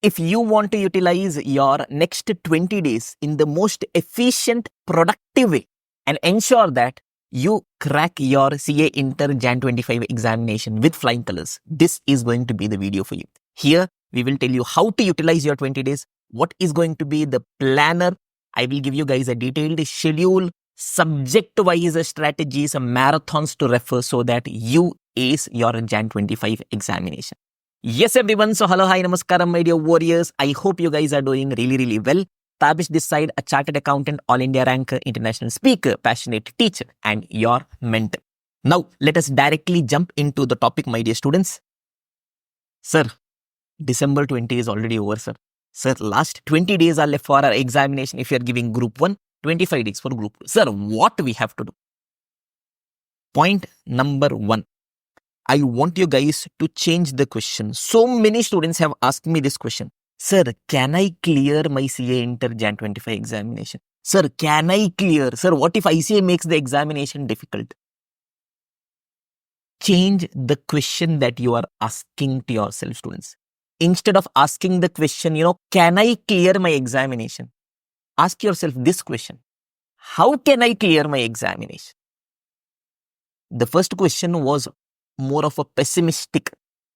if you want to utilize your next 20 days in the most efficient, productive way and ensure that you crack your CA Inter Jan 25 examination with flying colors, this is going to be the video for you. Here, we will tell you how to utilize your 20 days, what is going to be the planner. I will give you guys a detailed schedule, subject-wise strategies, marathons to refer so that you ace your Jan 25 examination. Yes, everyone. So, hello, hi, namaskaram, my dear warriors. I hope you guys are doing really well. Tabish this side, a chartered accountant, all India ranker, international speaker, passionate teacher, and your mentor. Now, let us directly jump into the topic, my dear students. Sir, December 20 is already over, sir. Sir, last 20 days are left for our examination. If you are giving Group 1, 25 days for Group 2. Sir, what we have to do? Point number 1. I want you guys to change the question. So many students have asked me this question. Sir, can I clear my CA Inter Jan 25 examination? Sir, can I clear? Sir, what if ICA makes the examination difficult? Change the question that you are asking to yourself, students. Instead of asking the question, can I clear my examination? Ask yourself this question. How can I clear my examination? The first question was more of a pessimistic,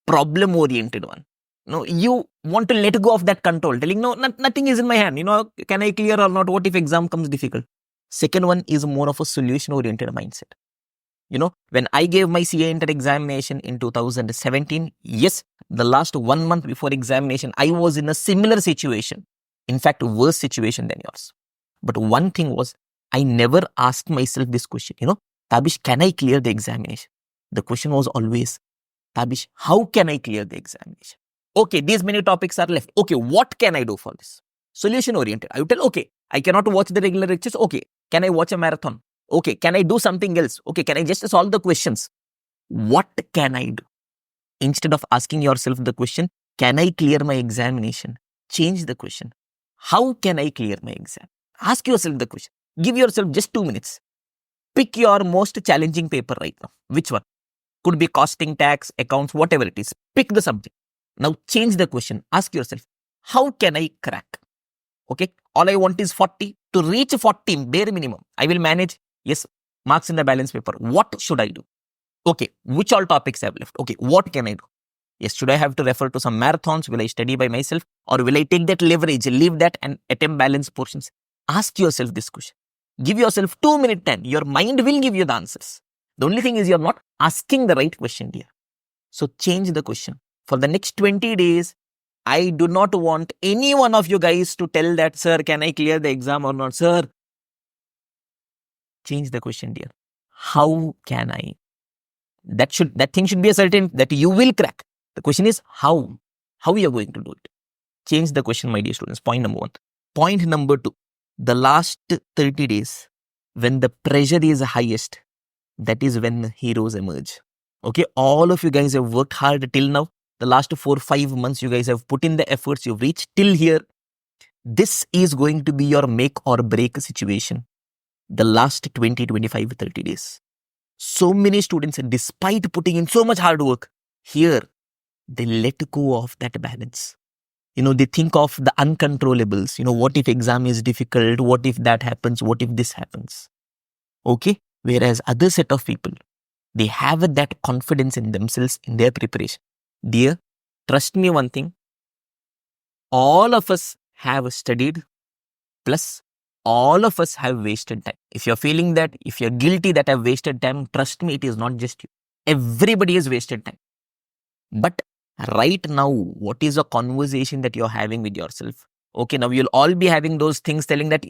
problem-oriented one. No, you want to let go of that control, telling, no, nothing is in my hand. Can I clear or not? What if exam comes difficult? Second one is more of a solution-oriented mindset. When I gave my CA Inter examination in 2017, yes, the last 1 month before examination, I was in a similar situation. In fact, worse situation than yours. But one thing was, I never asked myself this question, Tabish, can I clear the examination? The question was always, Tabish, how can I clear the examination? Okay, these many topics are left. Okay, what can I do for this? Solution oriented. I would tell, okay, I cannot watch the regular lectures. Okay, can I watch a marathon? Okay, can I do something else? Okay, can I just solve the questions? What can I do? Instead of asking yourself the question, can I clear my examination? Change the question. How can I clear my exam? Ask yourself the question. Give yourself just 2 minutes. Pick your most challenging paper right now. Which one? Could be costing, tax, accounts, whatever it is. Pick the subject. Now change the question. Ask yourself, how can I crack? Okay, all I want is 40. To reach 40, bare minimum, I will manage. Yes, marks in the balance paper. What should I do? Okay, which all topics have left? Okay, what can I do? Yes, should I have to refer to some marathons? Will I study by myself? Or will I take that leverage, leave that and attempt balance portions? Ask yourself this question. Give yourself 2 minute time. Your mind will give you the answers. The only thing is you're not asking the right question, dear. So change the question. For the next 20 days, I do not want any one of you guys to tell that, sir, can I clear the exam or not? Sir, change the question, dear. How can I? That thing should be a certain that you will crack. The question is how? How you are going to do it? Change the question, my dear students. Point number 1. Point number 2. The last 30 days, when the pressure is highest, that is when heroes emerge. Okay, all of you guys have worked hard till now. The last 4-5 months, you guys have put in the efforts. You've reached till here. This is going to be your make or break situation. The last 20, 25, 30 days. So many students, despite putting in so much hard work, here, they let go of that balance. They think of the uncontrollables. What if exam is difficult? What if that happens? What if this happens? Okay? Whereas other set of people, they have that confidence in themselves, in their preparation. Dear, trust me one thing. All of us have studied, plus all of us have wasted time. If you're feeling that, if you're guilty that I've wasted time, trust me, it is not just you. Everybody has wasted time. But right now, what is a conversation that you're having with yourself? Okay, now you'll all be having those things telling that,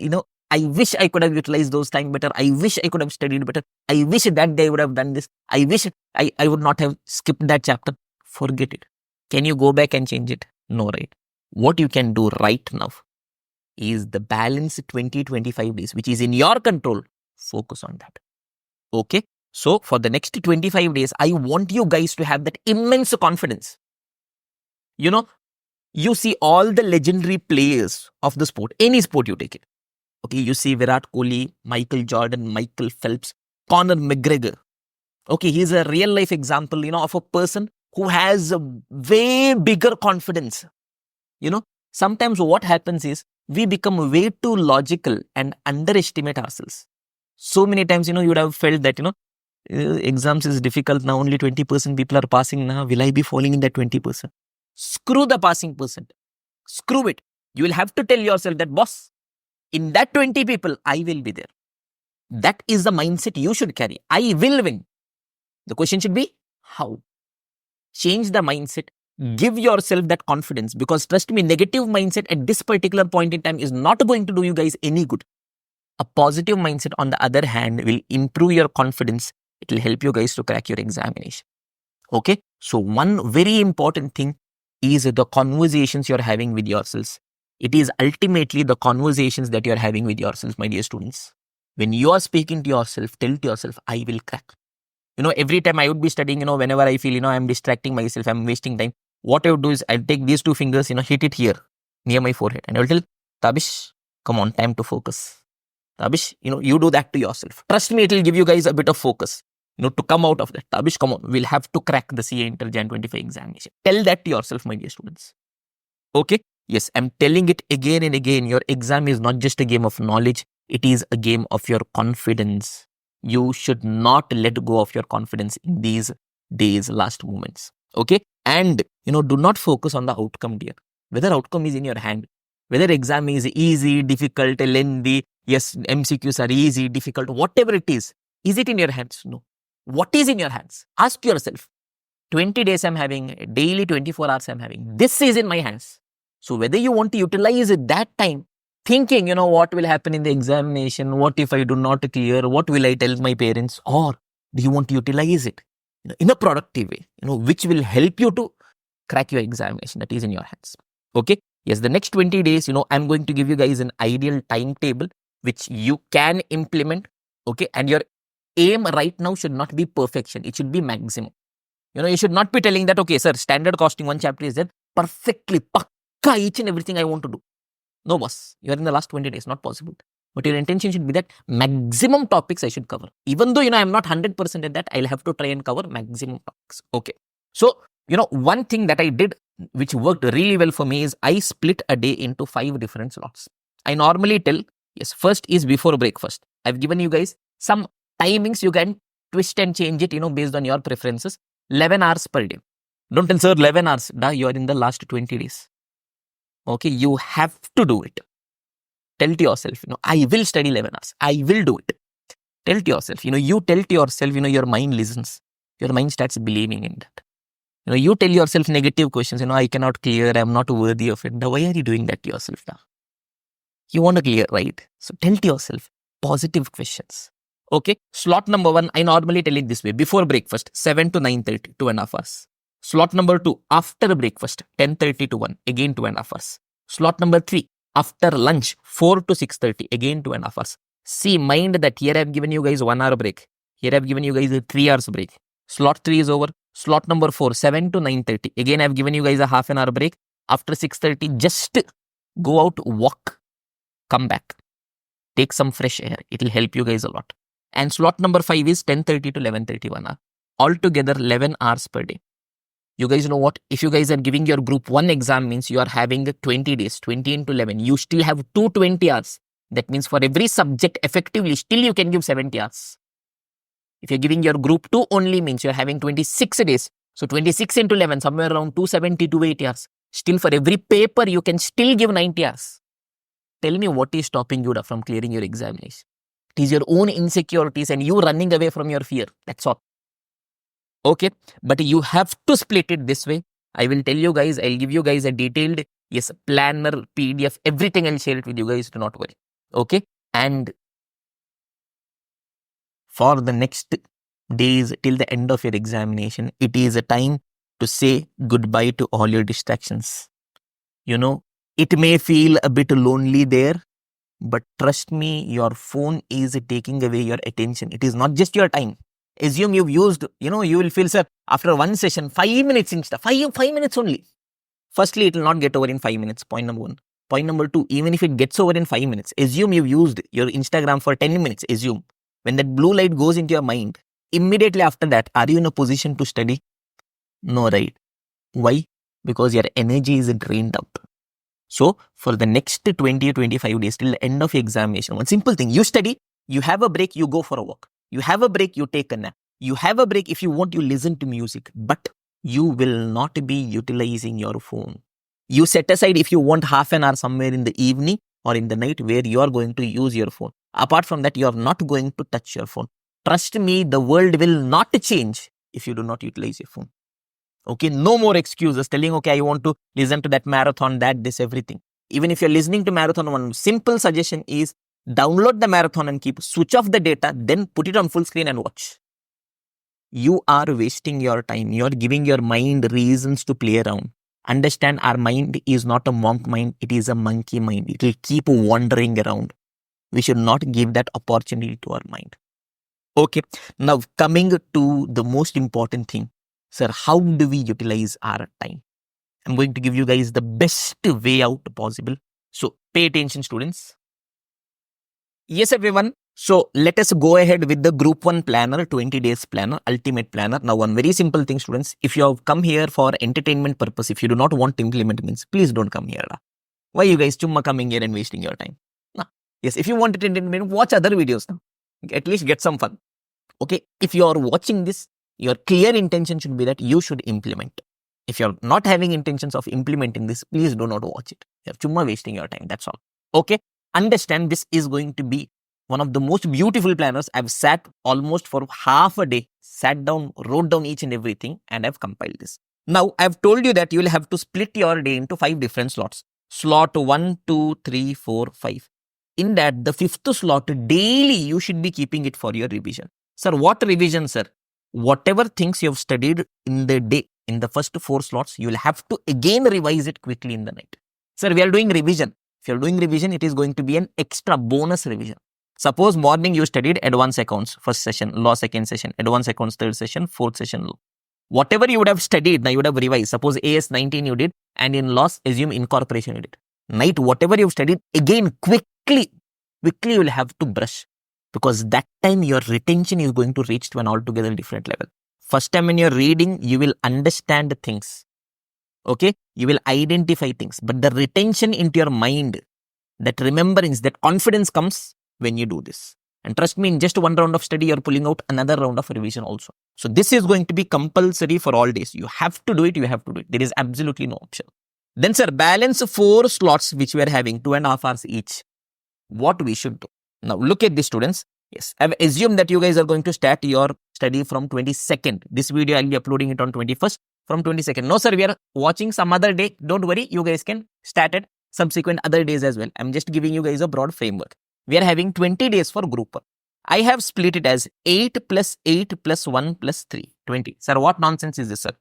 I wish I could have utilized those time better. I wish I could have studied better. I wish that day I would have done this. I wish I would not have skipped that chapter. Forget it. Can you go back and change it? No, right? What you can do right now is the balance 20-25 days, which is in your control. Focus on that. Okay? So, for the next 25 days, I want you guys to have that immense confidence. You see all the legendary players of the sport, any sport you take it. Okay, you see Virat Kohli, Michael Jordan, Michael Phelps, Conor McGregor. Okay, he's a real life example, of a person who has a way bigger confidence Sometimes what happens is we become way too logical and underestimate ourselves. So many times, you would have felt that, exams is difficult now, only 20% people are passing now. Will I be falling in that 20%? Screw the passing percent. Screw it. You will have to tell yourself that, boss, in that 20 people, I will be there. That is the mindset you should carry. I will win. The question should be, how? Change the mindset. Give yourself that confidence, because trust me, negative mindset at this particular point in time is not going to do you guys any good. A positive mindset, on the other hand, will improve your confidence. It will help you guys to crack your examination. Okay. So one very important thing is the conversations you're having with yourselves. It is ultimately the conversations that you're having with yourselves, my dear students. When you are speaking to yourself, tell to yourself, I will crack. Every time I would be studying, whenever I feel, I'm distracting myself, I'm wasting time, what I would do is I'll take these two fingers, hit it here near my forehead, and I will tell, Tabish, come on, time to focus. Tabish, you do that to yourself. Trust me, it will give you guys a bit of focus, to come out of that. Tabish, come on, we'll have to crack the CA Inter Jan 25 examination. Tell that to yourself, my dear students. Okay? Yes, I'm telling it again and again. Your exam is not just a game of knowledge. It is a game of your confidence. You should not let go of your confidence in these days, last moments. Okay? And, do not focus on the outcome, dear. Whether outcome is in your hand, whether exam is easy, difficult, lengthy, yes, MCQs are easy, difficult, whatever it is it in your hands? No. What is in your hands? Ask yourself. 20 days I'm having, daily 24 hours I'm having. This is in my hands. So whether you want to utilize it that time, thinking, what will happen in the examination? What if I do not clear? What will I tell my parents? Or do you want to utilize it in a productive way, which will help you to crack your examination? That is in your hands. Okay. Yes, the next 20 days, I'm going to give you guys an ideal timetable which you can implement. Okay. And your aim right now should not be perfection. It should be maximum. You should not be telling that, okay, sir, standard costing, one chapter is there, perfectly, pakka, each and everything I want to do. No, boss, you are in the last 20 days, not possible. But your intention should be that maximum topics I should cover. Even though, I'm not 100% at that, I'll have to try and cover maximum topics. Okay. So, one thing that I did, which worked really well for me, is I split a day into 5 different slots. I normally tell, yes, first is before breakfast. I've given you guys some timings. You can twist and change it, based on your preferences. 11 hours per day. Don't tell, sir, 11 hours. You are in the last 20 days. Okay, you have to do it. Tell to yourself, I will study 11 hours. I will do it. Tell to yourself, you tell to yourself, your mind listens. Your mind starts believing in that. You tell yourself negative questions, I cannot clear, I'm not worthy of it. Now, why are you doing that to yourself now? You want to clear, right? So tell to yourself positive questions. Okay, slot number 1, I normally tell it this way. Before breakfast, 7 to 9:30, 2.5 hours. Slot number 2, after breakfast, 10:30 to 1, again 2.5 hours. Slot number 3, after lunch, 4 to 6:30, again 2.5 hours. See, mind that here I have given you guys 1 hour break. Here I have given you guys a 3 hours break. Slot 3 is over. Slot number 4, 7 to 9:30. Again, I have given you guys a half an hour break. After 6:30, just go out, walk, come back. Take some fresh air. It will help you guys a lot. And slot number 5 is 10:30 to 11:30, 1 hour. Altogether 11 hours per day. You guys know what? If you guys are giving your group 1 exam, means you are having 20 days, 20 into 11. You still have 220 hours. That means for every subject effectively, still you can give 70 hours. If you're giving your group 2 only, means you're having 26 days. So 26 into 11, somewhere around 270, 280 hours. Still for every paper, you can still give 90 hours. Tell me what is stopping you from clearing your examination. It is your own insecurities and you running away from your fear. That's all. Okay, but you have to split it this way. I will tell you guys, I'll give you guys a detailed, yes, planner, PDF, everything I'll share it with you guys. Do not worry. Okay, and for the next days till the end of your examination, it is a time to say goodbye to all your distractions. It may feel a bit lonely there, but trust me, your phone is taking away your attention. It is not just your time. Assume you've used, you will feel, sir, after one session, 5 minutes Insta, 5 minutes only. Firstly, it will not get over in 5 minutes, point number 1. Point number 2, even if it gets over in 5 minutes, assume you've used your Instagram for 10 minutes, assume. When that blue light goes into your mind, immediately after that, are you in a position to study? No, right? Why? Because your energy is drained out. So for the next 20 or 25 days till the end of examination, one simple thing, you study, you have a break, you go for a walk. You have a break, you take a nap. You have a break, if you want, you listen to music, but you will not be utilizing your phone. You set aside, if you want, half an hour somewhere in the evening or in the night where you are going to use your phone. Apart from that, you are not going to touch your phone. Trust me, the world will not change if you do not utilize your phone. Okay, no more excuses telling, okay, I want to listen to that marathon, that, this, everything. Even if you're listening to marathon, one simple suggestion is download the marathon and switch off the data, then put it on full screen and watch. You are wasting your time. You're giving your mind reasons to play around. Understand, our mind is not a monk mind, it is a monkey mind. It will keep wandering around. We should not give that opportunity to our mind. Okay, now coming to the most important thing. Sir, how do we utilize our time? I'm going to give you guys the best way out possible. So pay attention, students. Yes, everyone. So let us go ahead with the Group 1 planner, 20 days planner, ultimate planner. Now, one very simple thing, students. If you have come here for entertainment purpose, if you do not want to implement means, please don't come here. Why you guys chumma coming here and wasting your time? Yes, if you want entertainment, watch other videos. At least get some fun. Okay, if you are watching this, your clear intention should be that you should implement. If you're not having intentions of implementing this, please do not watch it. You're chumma wasting your time, that's all. Okay, understand, this is going to be one of the most beautiful planners. I've sat almost for half a day, sat down, wrote down each and everything, and I've compiled this. Now, I've told you that you will have to split your day into 5 different slots. Slot 1, 2, 3, 4, 5. In that, the 5th slot, daily you should be keeping it for your revision. Sir, what revision, sir? Whatever things you have studied in the day, in the first 4 slots, you will have to again revise it quickly in the night. Sir, we are doing revision. If you are doing revision, it is going to be an extra bonus revision. Suppose morning you studied advanced accounts, first session, law second session, advanced accounts third session, fourth session law. Whatever you would have studied, now you would have revised. Suppose AS 19 you did, and in laws, assume incorporation you did. Night, whatever you have studied, again quickly you will have to brush. Because that time your retention is going to reach to an altogether different level. First time when you're reading, you will understand things. Okay, you will identify things. But the retention into your mind, that remembrance, that confidence comes when you do this. And trust me, in just one round of study, you're pulling out another round of revision also. So this is going to be compulsory for all days. You have to do it, There is absolutely no option. Then sir, balance 4 slots which we are having, 2.5 hours each. What we should do? Now look at this, students. Yes, I've assumed that you guys are going to start your study from 22nd. This video I'll be uploading it on 21st. From 22nd. No sir, we are watching some other day. Don't worry, you guys can start at subsequent other days as well. I'm just giving you guys a broad framework. We are having 20 days for Group 1. I have split it as 8 plus 8 plus 1 plus 3. 20. Sir, what nonsense is this, sir?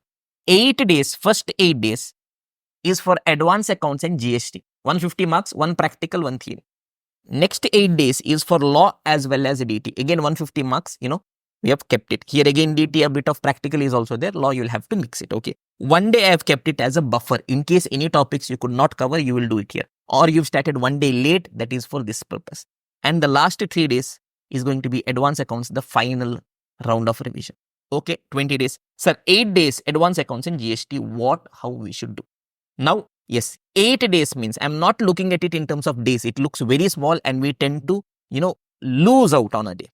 8 days, first 8 days is for advanced accounts and GST. 150 marks, 1 practical, 1 theory. Next 8 days is for law as well as DT. Again, 150 marks, we have kept it. Here again, DT, a bit of practical is also there. Law, you'll have to mix it, okay. One day I have kept it as a buffer. In case any topics you could not cover, you will do it here. Or you've started one day late, that is for this purpose. And the last 3 days is going to be advanced accounts, the final round of revision. Okay, 20 days. Sir, 8 days, advanced accounts and GST, how we should do. Now, yes, 8 days means I'm not looking at it in terms of days. It looks very small and we tend to, lose out on a day.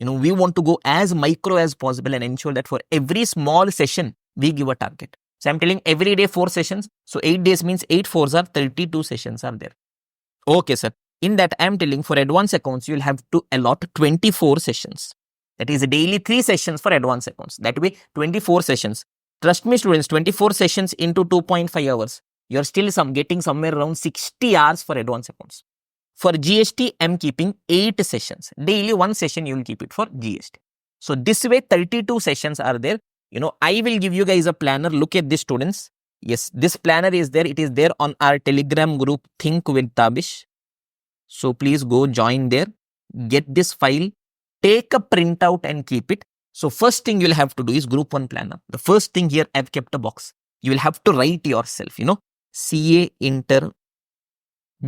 We want to go as micro as possible and ensure that for every small session, we give a target. So I'm telling every day 4 sessions. So 8 days means 8 4s are 32 sessions are there. Okay, sir. In that I'm telling for advanced accounts, you'll have to allot 24 sessions. That is daily 3 sessions for advanced accounts. That way 24 sessions. Trust me, students, 24 sessions into 2.5 hours. You're still getting somewhere around 60 hours for advanced accounts. For GST, I'm keeping 8 sessions. Daily 1 session you will keep it for GST. So this way 32 sessions are there. I will give you guys a planner. Look at this, students. Yes, this planner is there. It is there on our Telegram group, Think with Tabish. So please go join there. Get this file. Take a printout and keep it. So first thing you'll have to do is Group 1 planner. The first thing here, I've kept a box. You will have to write yourself, CA Inter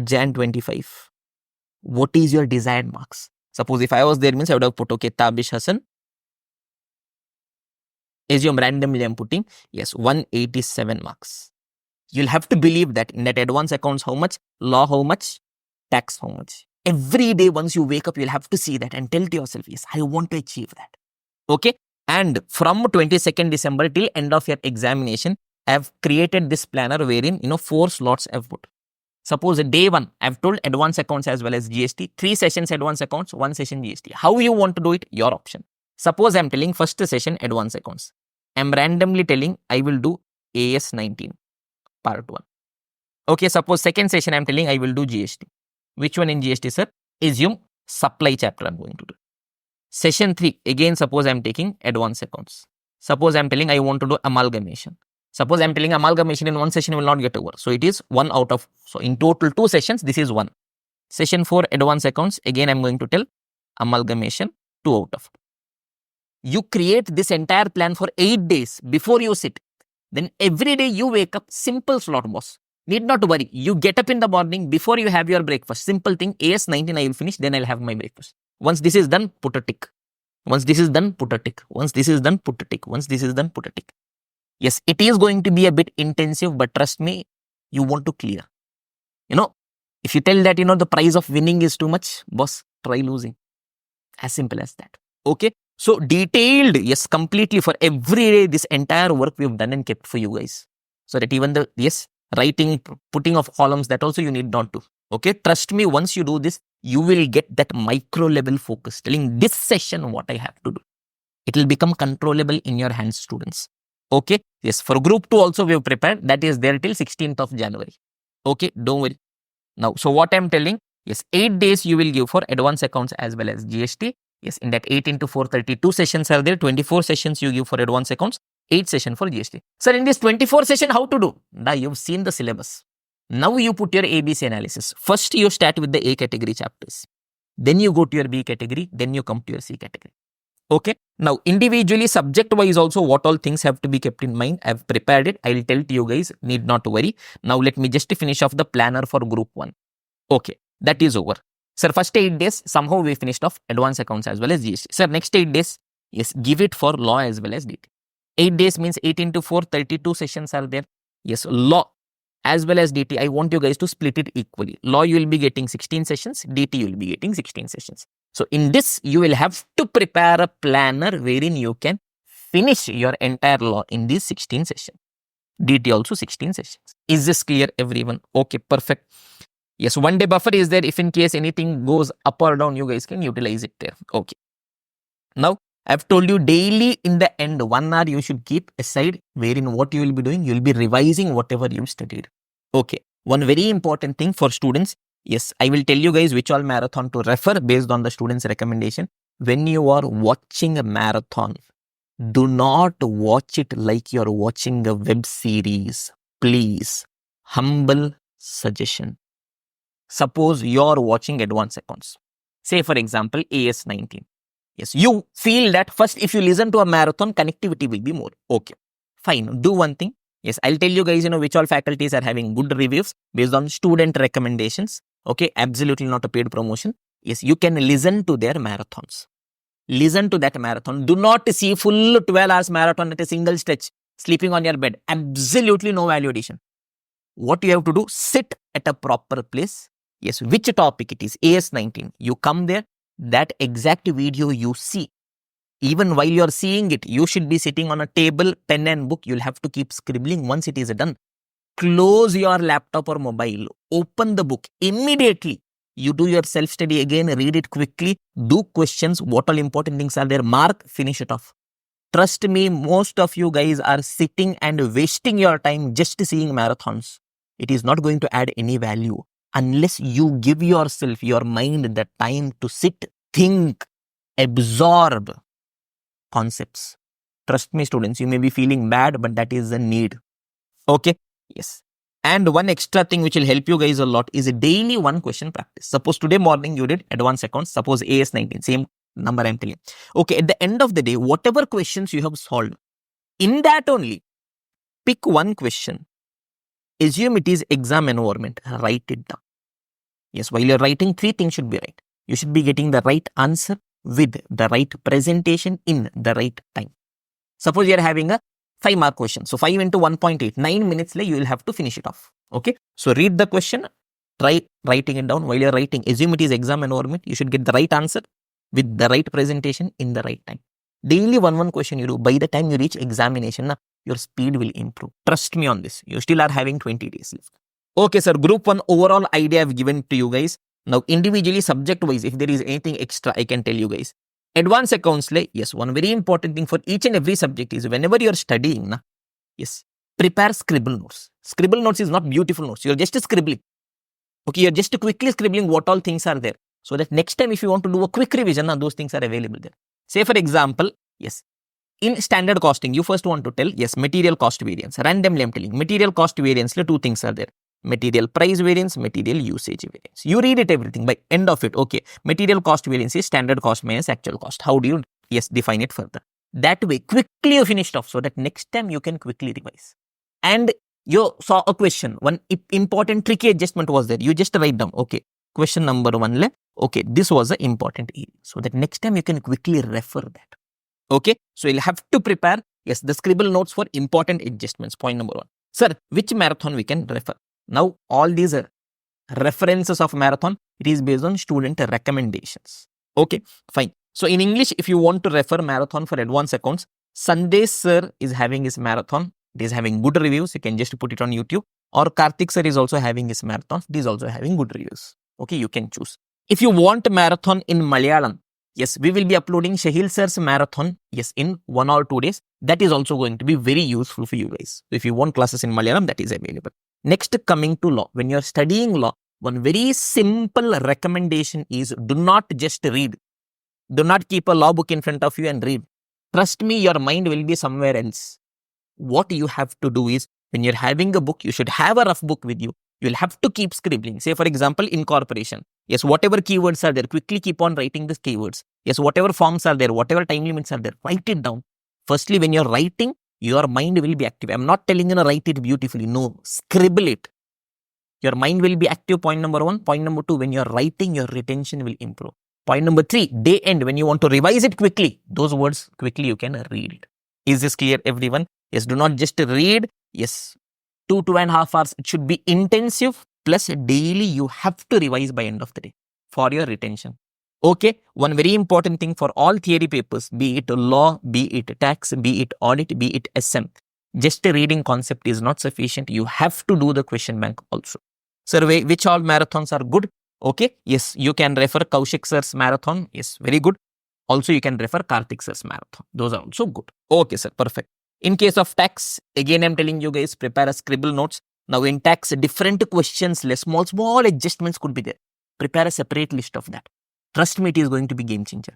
Jan 25. What is your desired marks? Suppose if I was there means I would have put, okay, Tabish Hassan. Assume randomly I'm putting, yes, 187 marks. You'll have to believe that in that advanced accounts, how much, law, how much, tax, how much. Every day once you wake up, you'll have to see that and tell to yourself, yes, I want to achieve that. Okay. And from 22nd December till end of your examination, I've created this planner wherein, 4 slots I've put. Suppose day 1, I've told advanced accounts as well as GST, 3 sessions advanced accounts, 1 session GST. How you want to do it? Your option. Suppose I'm telling first session advanced accounts. I'm randomly telling I will do AS 19, part 1. Okay, suppose second session I'm telling I will do GST. Which one in GST, sir? Assume supply chapter I'm going to do. Session 3, again suppose I'm taking advanced accounts. Suppose I'm telling I want to do amalgamation. Suppose I'm telling amalgamation in 1 session will not get over. So it is 1 out of, so in total 2 sessions, this is 1. Session 4, advanced accounts, again I'm going to tell amalgamation, 2 out of 2. You create this entire plan for 8 days before you sit. Then every day you wake up, simple slot, boss. Need not worry. You get up in the morning before you have your breakfast. Simple thing, AS 19 I will finish, then I'll have my breakfast. Once this is done, put a tick. Once this is done, put a tick. Once this is done, put a tick. Once this is done, put a tick. Yes, it is going to be a bit intensive, but trust me, you want to clear. If you tell that, the price of winning is too much, boss, try losing. As simple as that. Okay. So detailed, yes, completely for every day, this entire work we've done and kept for you guys. So that even the, yes, writing, putting of columns, that also you need not do. Okay. Trust me, once you do this, you will get that micro level focus, telling this session what I have to do. It will become controllable in your hands, students. Okay. Yes. For group 2 also we have prepared. That is there till 16th of January. Okay. Don't worry. Now, so what I'm telling, yes, 8 days you will give for advanced accounts as well as GST. Yes, in that 8 into 4, 32 sessions are there. 24 sessions you give for advanced accounts, 8 session for GST. Sir, in this 24 session, how to do? Now, you've seen the syllabus. Now you put your ABC analysis. First, you start with the A category chapters. Then you go to your B category. Then you come to your C category. Okay. Now, individually, subject-wise also, what all things have to be kept in mind. I've prepared it. I'll tell to you guys. Need not to worry. Now, let me just finish off the planner for group 1. Okay. That is over. Sir, first 8 days, somehow we finished off advanced accounts as well as GST. Sir, next 8 days, yes, give it for law as well as DT. 8 days means 8 into 4, 32 sessions are there. Yes, law as well as DT. I want you guys to split it equally. Law, you will be getting 16 sessions. DT, you will be getting 16 sessions. So, in this, you will have to prepare a planner wherein you can finish your entire law in these 16 sessions. DT also 16 sessions. Is this clear, everyone? Okay, perfect. Yes, 1 day buffer is there. If in case anything goes up or down, you guys can utilize it there. Okay. Now, I've told you daily in the end, 1 hour you should keep aside wherein what you will be doing. You will be revising whatever you've studied. Okay. One very important thing for students. Yes, I will tell you guys which all marathon to refer based on the students' recommendation. When you are watching a marathon, do not watch it like you're watching a web series. Please. Humble suggestion. Suppose you're watching advanced accounts. Say, for example, AS 19. Yes, you feel that first if you listen to a marathon, connectivity will be more. Okay, fine. Do one thing. Yes, I'll tell you guys, which all faculties are having good reviews based on student recommendations. Okay, absolutely not a paid promotion. Yes, you can listen to their marathons. Listen to that marathon. Do not see full 12 hours marathon at a single stretch, sleeping on your bed. Absolutely no value addition. What you have to do, sit at a proper place. Yes, which topic it is, AS 19. You come there, that exact video you see. Even while you're seeing it, you should be sitting on a table, pen and book. You'll have to keep scribbling once it is done. Close your laptop or mobile. Open the book. Immediately, you do your self-study again, read it quickly, do questions, what all important things are there, mark, finish it off. Trust me, most of you guys are sitting and wasting your time just seeing marathons. It is not going to add any value unless you give yourself, your mind, the time to sit, think, absorb concepts. Trust me, students, you may be feeling bad, but that is a need. Okay? Yes. And one extra thing which will help you guys a lot is a daily 1 question practice. Suppose today morning you did advanced accounts, suppose AS 19, same number I'm telling. Okay, at the end of the day, whatever questions you have solved, in that only, pick 1 question. Assume it is exam environment. Write it down. Yes, while you're writing, 3 things should be right. You should be getting the right answer with the right presentation in the right time. Suppose you're having a 5-mark question. So 5 into 1.8, 9 minutes you will have to finish it off. Okay. So read the question, try writing it down. While you're writing, assume it is exam environment. You should get the right answer with the right presentation in the right time. Daily one question you do. By the time you reach examination, your speed will improve. Trust me on this. You still are having 20 days left. Okay, sir. Group 1 overall idea I've given to you guys. Now, individually, subject-wise, if there is anything extra, I can tell you guys. Advanced accounts, yes, one very important thing for each and every subject is whenever you are studying, yes, prepare scribble notes. Scribble notes is not beautiful notes. You're just scribbling. Okay, you're just quickly scribbling what all things are there. So that next time if you want to do a quick revision, those things are available there. Say for example, yes, in standard costing, you first want to tell, yes, material cost variance. Randomly I'm telling, material cost variance, two things are there. Material price variance, material usage variance. You read it everything by end of it. Okay, material cost variance is standard cost minus actual cost. How do you, yes, define it further? That way, quickly you finished off so that next time you can quickly revise. And you saw a question, one important tricky adjustment was there. You just write down, okay, question number 1, okay, this was the important area. So that next time you can quickly refer that. Okay, so you'll have to prepare, yes, the scribble notes for important adjustments. Point number 1. Sir, which marathon we can refer? Now, all these references of marathon, it is based on student recommendations. Okay, fine. So, in English, if you want to refer marathon for advanced accounts, Sandesh sir is having his marathon. It is having good reviews. You can just put it on YouTube. Or Karthik sir is also having his marathon. It is also having good reviews. Okay, you can choose. If you want marathon in Malayalam, yes, we will be uploading Shahil sir's marathon, yes, in 1 or 2 days. That is also going to be very useful for you guys. So if you want classes in Malayalam, that is available. Next, coming to law. When you are studying law, one very simple recommendation is do not just read. Do not keep a law book in front of you and read. Trust me, your mind will be somewhere else. What you have to do is, when you're having a book, you should have a rough book with you. You'll have to keep scribbling. Say, for example, incorporation. Yes, whatever keywords are there, quickly keep on writing these keywords. Yes, whatever forms are there, whatever time limits are there, write it down. Firstly, when you're writing, your mind will be active. I'm not telling you to write it beautifully. No, scribble it. Your mind will be active, point number 1. Point number 2, when you're writing, your retention will improve. Point number 3, day end, when you want to revise it quickly, those words quickly you can read it. Is this clear, everyone? Yes, do not just read. Yes, 2.5 hours. It should be intensive. Plus, daily you have to revise by end of the day for your retention. Okay, one very important thing for all theory papers, be it law, be it tax, be it audit, be it SM. Just a reading concept is not sufficient. You have to do the question bank also. Survey which all marathons are good. Okay, yes, you can refer Kaushik sir's marathon. Yes, very good. Also, you can refer Karthik sir's marathon. Those are also good. Okay, sir, perfect. In case of tax, again, I'm telling you guys, prepare a scribble notes. Now, in tax, different questions, small adjustments could be there. Prepare a separate list of that. Trust me, it is going to be game changer.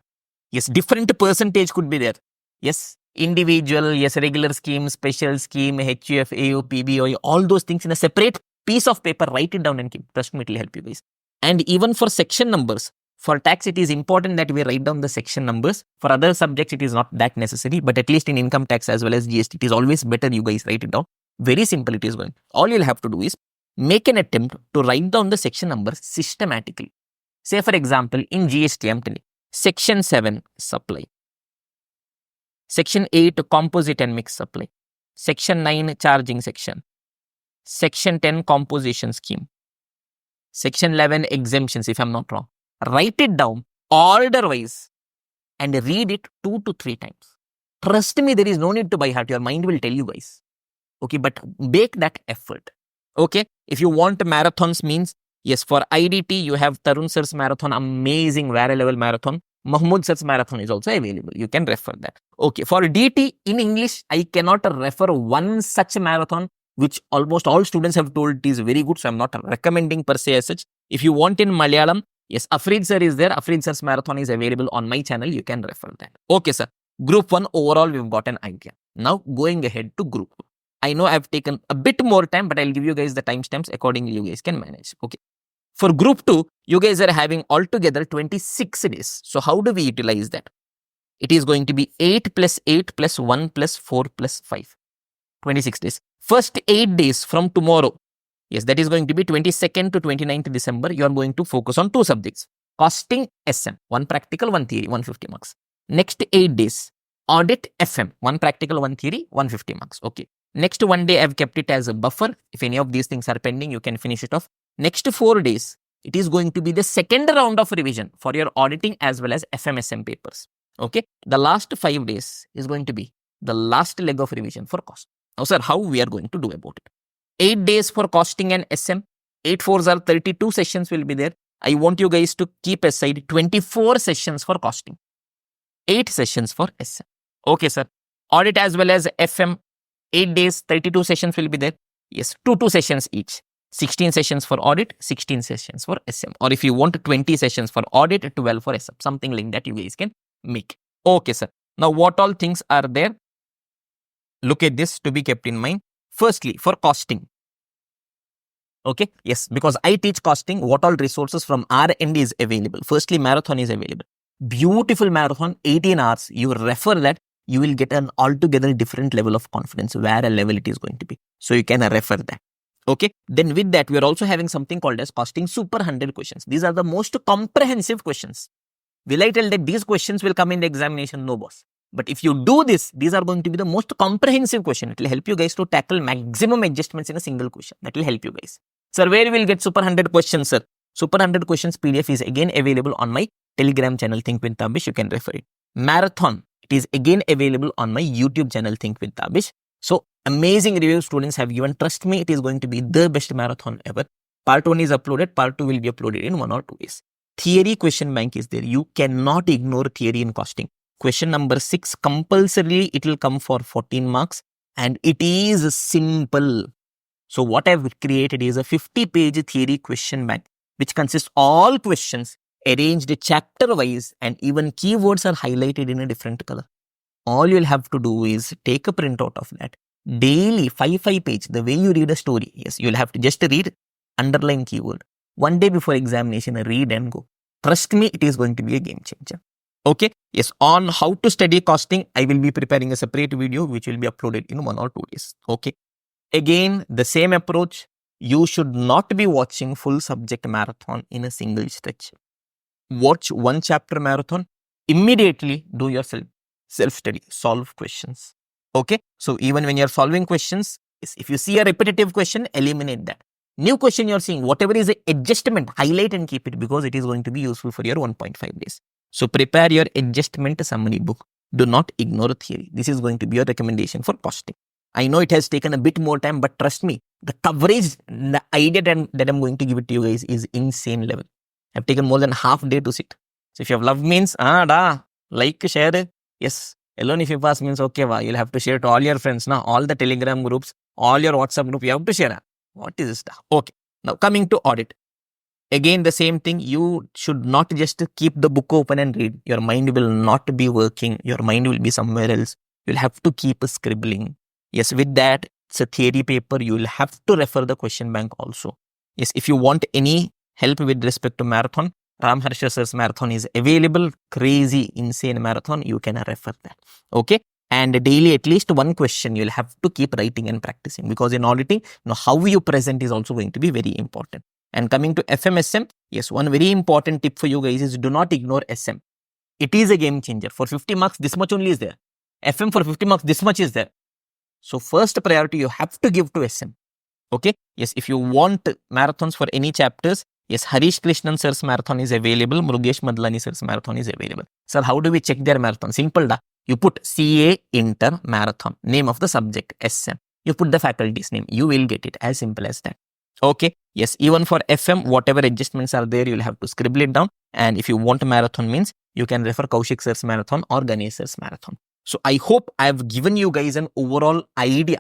Yes, different percentage could be there. Yes, individual, yes, regular scheme, special scheme, HUF, AO, PBO, all those things in a separate piece of paper, write it down and keep. Trust me, it will help you guys. And even for section numbers, for tax, it is important that we write down the section numbers. For other subjects, it is not that necessary, but at least in income tax as well as GST, it is always better you guys write it down. Very simple it is going. All you'll have to do is make an attempt to write down the section numbers systematically. Say for example, in GST, I'm telling section 7, supply. Section 8, composite and mixed supply. Section 9, charging section. Section 10, composition scheme. Section 11, exemptions, if I'm not wrong. Write it down order-wise and read it 2 to 3 times. Trust me, there is no need to by heart. Your mind will tell you guys. Okay, but make that effort. Okay, if you want marathons means, yes, for IDT, you have Tarun sir's marathon, amazing, very level marathon. Mahmood sir's marathon is also available. You can refer that. Okay, for DT, in English, I cannot refer one such marathon, which almost all students have told it is very good. So I'm not recommending per se as such. If you want in Malayalam, yes, Afreed sir is there. Afreed sir's marathon is available on my channel. You can refer that. Okay, sir. Group 1, overall, we've got an idea. Now, going ahead to Group 2. I know I've taken a bit more time, but I'll give you guys the timestamps accordingly. You guys can manage. Okay. For Group 2, you guys are having altogether 26 days. So, how do we utilize that? It is going to be 8 plus 8 plus 1 plus 4 plus 5. 26 days. First 8 days from tomorrow. Yes, that is going to be 22nd to 29th December. You are going to focus on 2 subjects. Costing SM. 1 practical, 1 theory, 150 marks. Next 8 days. Audit FM, one practical, one theory, 150 marks. Okay. Next one day, I've kept it as a buffer. If any of these things are pending, you can finish it off. Next 4 days, it is going to be the second round of revision for your auditing as well as FMSM papers. Okay. The last 5 days is going to be the last leg of revision for cost. Now, sir, how we are going to do about it? 8 days for costing and SM. 8 4s are 32 sessions will be there. I want you guys to keep aside 24 sessions for costing. 8 sessions for SM. Okay, sir. Audit as well as FM. 8 days, 32 sessions will be there. Yes, 2 sessions each. 16 sessions for audit, 16 sessions for SM. Or if you want 20 sessions for audit, 12 for SM. Something like that you guys can make. Okay, sir. Now, what all things are there? Look at this to be kept in mind. Firstly, for costing. Okay, yes, because I teach costing, what all resources from our end is available. Firstly, marathon is available. Beautiful marathon, 18 hours. You refer that, you will get an altogether different level of confidence, where a level it is going to be. So you can refer that. Okay, then with that, we are also having something called as costing super 100 questions. These are the most comprehensive questions. Will I tell that these questions will come in the examination? No, boss. But if you do this, these are going to be the most comprehensive question. It will help you guys to tackle maximum adjustments in a single question. That will help you guys. Sir, where will get super 100 questions, sir? Super 100 questions PDF is again available on my Telegram channel, Think with Tabish. You can refer it. Marathon, it is again available on my YouTube channel, Think with Tabish. So, amazing review students have given. Trust me, it is going to be the best marathon ever. Part 1 is uploaded. Part 2 will be uploaded in 1 or 2 days. Theory question bank is there. You cannot ignore theory in costing. Question number 6, compulsorily it will come for 14 marks. And it is simple. So what I've created is a 50-page theory question bank, which consists all questions arranged chapter-wise, and even keywords are highlighted in a different color. All you'll have to do is take a printout of that. Daily, 5 page, the way you read a story. Yes, you'll have to just read, underline keyword. One day before examination, read and go. Trust me, it is going to be a game changer. Okay, yes, on how to study costing, I will be preparing a separate video, which will be uploaded in 1 or 2 days. Okay. Again, the same approach. You should not be watching full subject marathon in a single stretch. Watch 1 chapter marathon. Immediately do your self-study. Solve questions. Okay. So even when you're solving questions, if you see a repetitive question, eliminate that. New question you're seeing, whatever is the adjustment, highlight and keep it, because it is going to be useful for your 1.5 days. So prepare your adjustment summary book. Do not ignore theory. This is going to be your recommendation for costing. I know it has taken a bit more time, but trust me, the coverage, the idea that I'm going to give it to you guys is insane level. I've taken more than half day to sit. So if you have love means, like, share. Yes. Alone if you pass means, okay, you'll have to share to all your friends now, all the Telegram groups, all your WhatsApp group, you have to share. What is this stuff? Okay. Now coming to audit. Again, the same thing. You should not just keep the book open and read. Your mind will not be working. Your mind will be somewhere else. You'll have to keep scribbling. Yes, with that, it's a theory paper. You will have to refer the question bank also. Yes, if you want any help with respect to marathon, Ram Harsha sir's marathon is available. Crazy, insane marathon. You can refer that. Okay. And daily, at least 1 question, you'll have to keep writing and practicing, because in auditing, how you present is also going to be very important. And coming to FMSM, yes, one very important tip for you guys is do not ignore SM. It is a game changer. For 50 marks, this much only is there. FM for 50 marks, this much is there. So first priority you have to give to SM. Okay. Yes, if you want marathons for any chapters, yes, Harish Krishnan sir's marathon is available. Murugesh Madlani sir's marathon is available. Sir, how do we check their marathon? Simple da. You put CA Inter Marathon, name of the subject, SM. You put the faculty's name. You will get it. As simple as that. Okay. Yes, even for FM, whatever adjustments are there, you'll have to scribble it down. And if you want marathon means, you can refer Kaushik sir's marathon or Ganesh sir's marathon. So I hope I've given you guys an overall idea.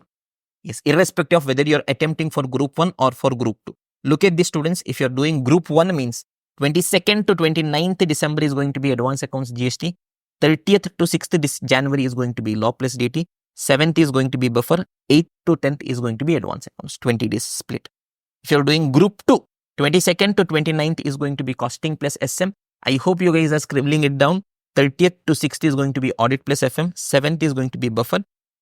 Yes, irrespective of whether you're attempting for Group 1 or for Group 2. Look at these students. If you're doing Group 1 means 22nd to 29th December is going to be Advanced Accounts GST. 30th to 6th January is going to be Law plus DT. 7th is going to be Buffer. 8th to 10th is going to be Advanced Accounts. 20 days split. If you're doing Group 2, 22nd to 29th is going to be Costing plus SM. I hope you guys are scribbling it down. 30th to 6th is going to be Audit plus FM. 7th is going to be Buffer.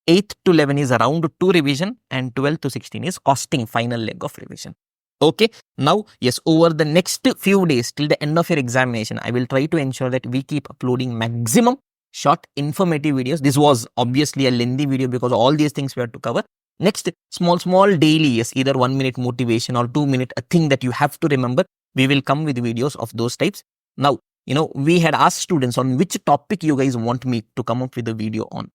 8th to 11 is around 2 revision. And 12th to 16 is Costing, final leg of revision. Okay. Now, yes, over the next few days till the end of your examination, I will try to ensure that we keep uploading maximum short informative videos. This was obviously a lengthy video because all these things we had to cover. Next, small daily, yes, either 1 minute motivation or 2 minute, a thing that you have to remember. We will come with videos of those types. Now, we had asked students on which topic you guys want me to come up with a video on.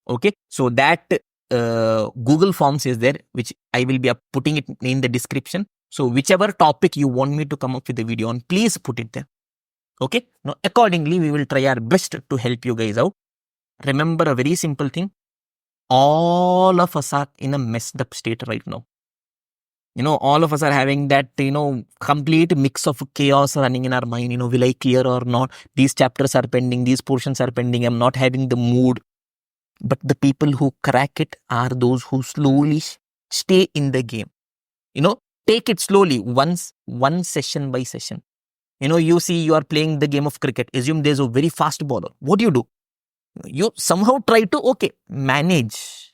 Okay, so that Google Forms is there, which I will be putting it in the description. So whichever topic you want me to come up with a video on, please put it there. Okay, now accordingly, we will try our best to help you guys out. Remember a very simple thing. All of us are in a messed up state right now. All of us are having that, complete mix of chaos running in our mind. Will I clear or not? These chapters are pending. These portions are pending. I'm not having the mood. But the people who crack it are those who slowly stay in the game. Take it slowly, one session by session. You see you are playing the game of cricket. Assume there's a very fast bowler. What do? You somehow try to, manage.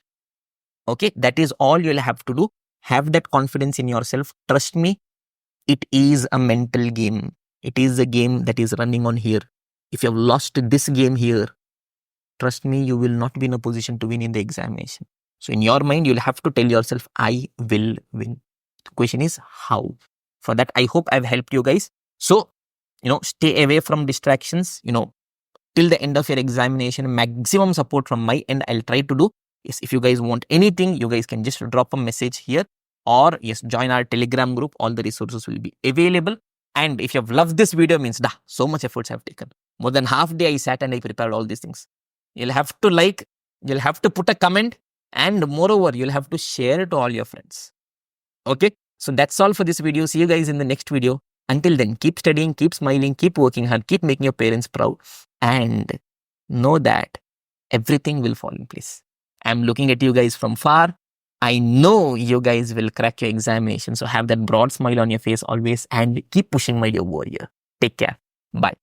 Okay, that is all you'll have to do. Have that confidence in yourself. Trust me, it is a mental game. It is a game that is running on here. If you have lost this game here, trust me, you will not be in a position to win in the examination. So in your mind, you'll have to tell yourself, I will win. The question is how. For that, I hope I've helped you guys. So, stay away from distractions, till the end of your examination. Maximum support from my end I'll try to do. Yes, if you guys want anything, you guys can just drop a message here, or yes, join our Telegram group. All the resources will be available. And if you have loved this video, means so much efforts I've taken. More than half day I sat and I prepared all these things. You'll have to like, you'll have to put a comment, and moreover, you'll have to share it to all your friends. Okay, so that's all for this video. See you guys in the next video. Until then, keep studying, keep smiling, keep working hard, keep making your parents proud, and know that everything will fall in place. I'm looking at you guys from far. I know you guys will crack your examination. So have that broad smile on your face always, and keep pushing, my dear warrior. Take care. Bye.